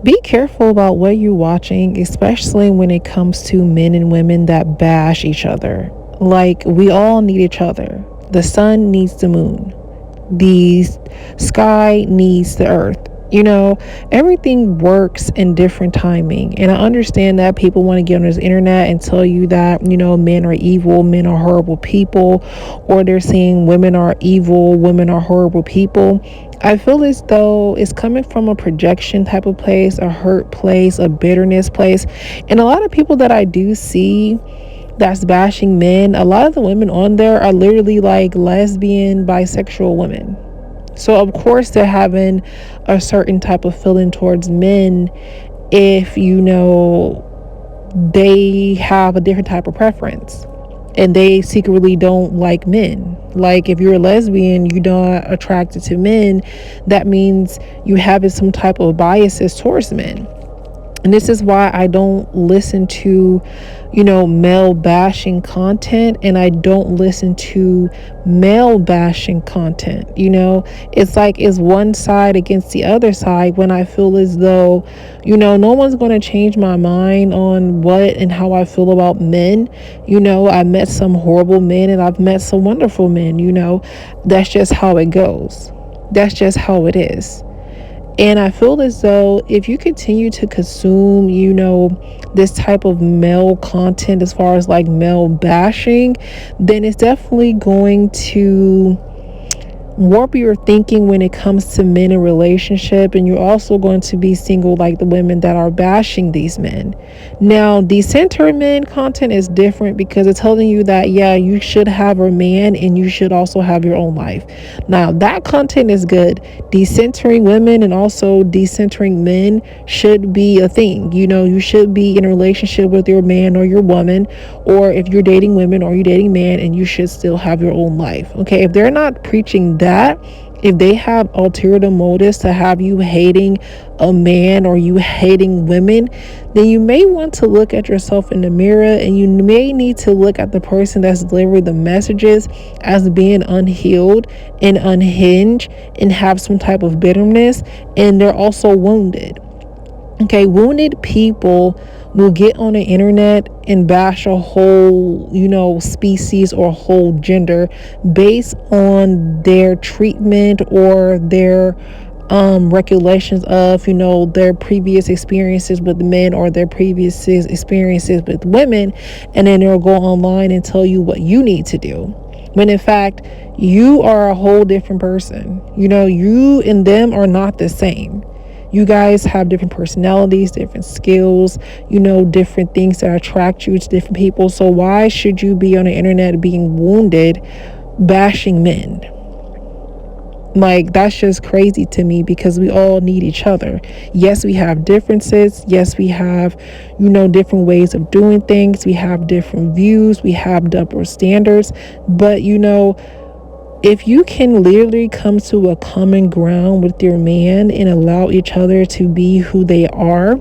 Be careful about what you're watching, especially when it comes to men and women that bash each other. Like, we all need each other. The sun needs the moon, the sky needs the earth. Everything works in different timing. And I understand that people want to get on this internet and tell you that, men are evil, men are horrible people, or they're saying women are evil, women are horrible people. I feel as though it's coming from a projection type of place, a hurt place, a bitterness place. And a lot of people that I do see that's bashing men, a lot of the women on there are literally like lesbian, bisexual women. So, of course, they're having a certain type of feeling towards men if, they have a different type of preference and they secretly don't like men. Like, if you're a lesbian, you're not attracted to men, that means you have some type of biases towards men. And this is why I don't listen to, male bashing content, and I don't listen to male bashing content. It's like it's one side against the other side when I feel as though, no one's going to change my mind on what and how I feel about men. I met some horrible men and I've met some wonderful men. That's just how it goes. That's just how it is. And I feel as though if you continue to consume, this type of male content as far as like male bashing, then it's definitely going to warp your thinking when it comes to men in relationship, and you're also going to be single like the women that are bashing these men. Now, decentering men content is different because it's telling you that, yeah, you should have a man and you should also have your own life. Now, that content is good. Decentering women and also decentering men should be a thing. You should be in a relationship with your man or your woman, or if you're dating women or you're dating men, and you should still have your own life. Okay, if they're not preaching that, if they have ulterior motives to have you hating a man or you hating women, then you may want to look at yourself in the mirror, and you may need to look at the person that's delivering the messages as being unhealed and unhinged and have some type of bitterness, and they're also wounded. Okay, wounded people will get on the internet and bash a whole, species or whole gender based on their treatment or their recollections of, their previous experiences with men or their previous experiences with women. And then they'll go online and tell you what you need to do, when in fact you are a whole different person. You and them are not the same. You guys have different personalities, different skills, different things that attract you to different people. So why should you be on the internet being wounded, bashing men? Like, that's just crazy to me, because we all need each other. Yes, we have differences. Yes, we have, different ways of doing things. We have different views. We have double standards. But, if you can literally come to a common ground with your man and allow each other to be who they are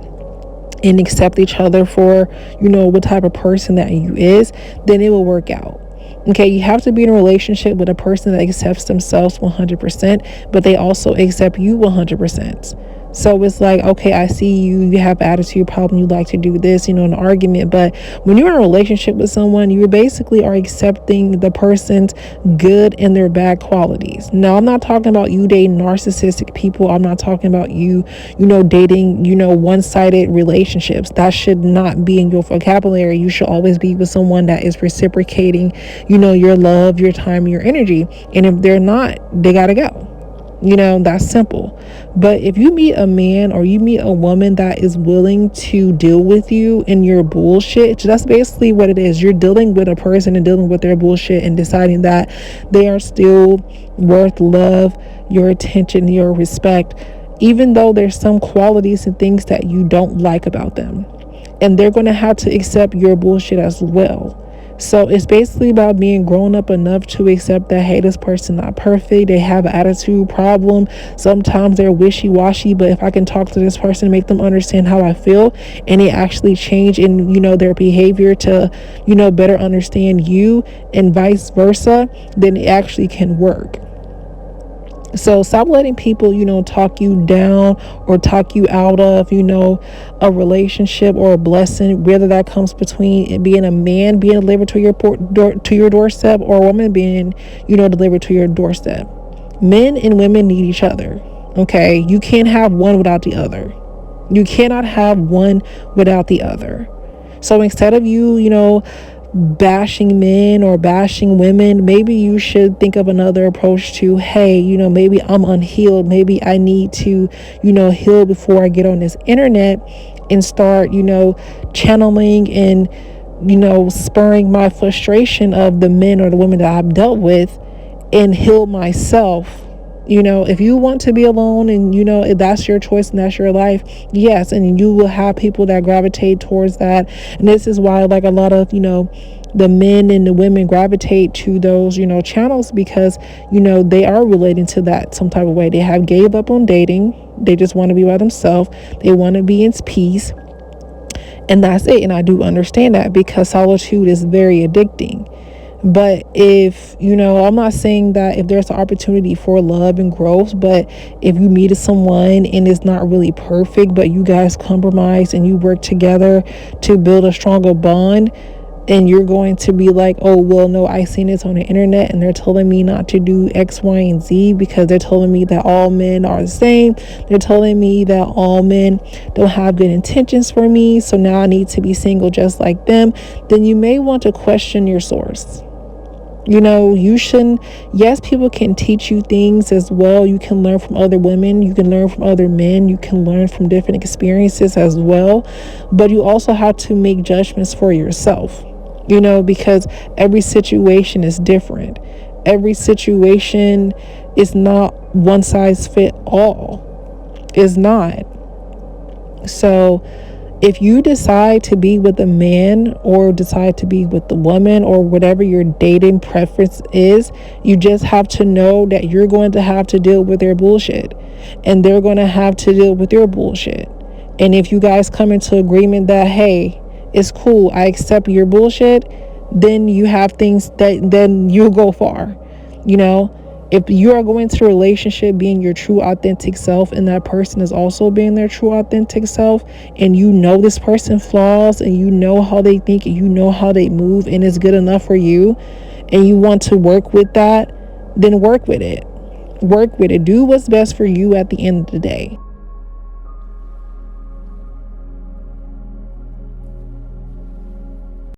and accept each other for, what type of person that you is, then it will work out. Okay, you have to be in a relationship with a person that accepts themselves 100%, but they also accept you 100%. So it's like, okay, I see you have attitude problem, you like to do this, an argument. But when you're in a relationship with someone, you basically are accepting the person's good and their bad qualities. Now, I'm not talking about you dating narcissistic people. I'm not talking about you, dating, one-sided relationships. That should not be in your vocabulary. You should always be with someone that is reciprocating, your love, your time, your energy. And if they're not, they gotta go. That's simple. But if you meet a man or you meet a woman that is willing to deal with you in your bullshit, that's basically what it is. You're dealing with a person and dealing with their bullshit and deciding that they are still worth love, your attention, your respect, even though there's some qualities and things that you don't like about them. And they're going to have to accept your bullshit as well. So it's basically about being grown up enough to accept that, hey, this person not perfect. They have an attitude problem. Sometimes they're wishy-washy, but if I can talk to this person, make them understand how I feel, and they actually change in, their behavior to, better understand you and vice versa, then it actually can work. So stop letting people, talk you down or talk you out of, a relationship or a blessing, whether that comes between it being a man being delivered to your doorstep, or a woman being, delivered to your doorstep. Men and women need each other. Okay, you can't have one without the other. You cannot have one without the other. So instead of you, bashing men or bashing women, maybe you should think of another approach to, hey, maybe I'm unhealed. Maybe I need to, heal before I get on this internet and start, channeling and, spurring my frustration of the men or the women that I've dealt with and heal myself. If you want to be alone and, if that's your choice and that's your life, yes, and you will have people that gravitate towards that. And this is why, like, a lot of, the men and the women gravitate to those, channels, because, they are relating to that some type of way. They have gave up on dating. They just want to be by themselves. They want to be in peace. And that's it. And I do understand that, because solitude is very addicting. But if, I'm not saying that if there's an opportunity for love and growth, but if you meet someone and it's not really perfect, but you guys compromise and you work together to build a stronger bond, and you're going to be like, oh, well, no, I seen this on the internet and they're telling me not to do X, Y, and Z because they're telling me that all men are the same. They're telling me that all men don't have good intentions for me, so now I need to be single just like them. Then you may want to question your source. You shouldn't. Yes, people can teach you things as well. You can learn from other women. You can learn from other men. You can learn from different experiences as well. But you also have to make judgments for yourself, because every situation is different. Every situation is not one size fit all. It's not. So if you decide to be with a man or decide to be with the woman or whatever your dating preference is, you just have to know that you're going to have to deal with their bullshit, and they're going to have to deal with your bullshit. And if you guys come into agreement that, hey, it's cool, I accept your bullshit, then you have things then you'll go far. If you are going to a relationship being your true authentic self, and that person is also being their true authentic self, and this person flaws, and how they think, and how they move, and it's good enough for you, and you want to work with that, then work with it. Do what's best for you at the end of the day.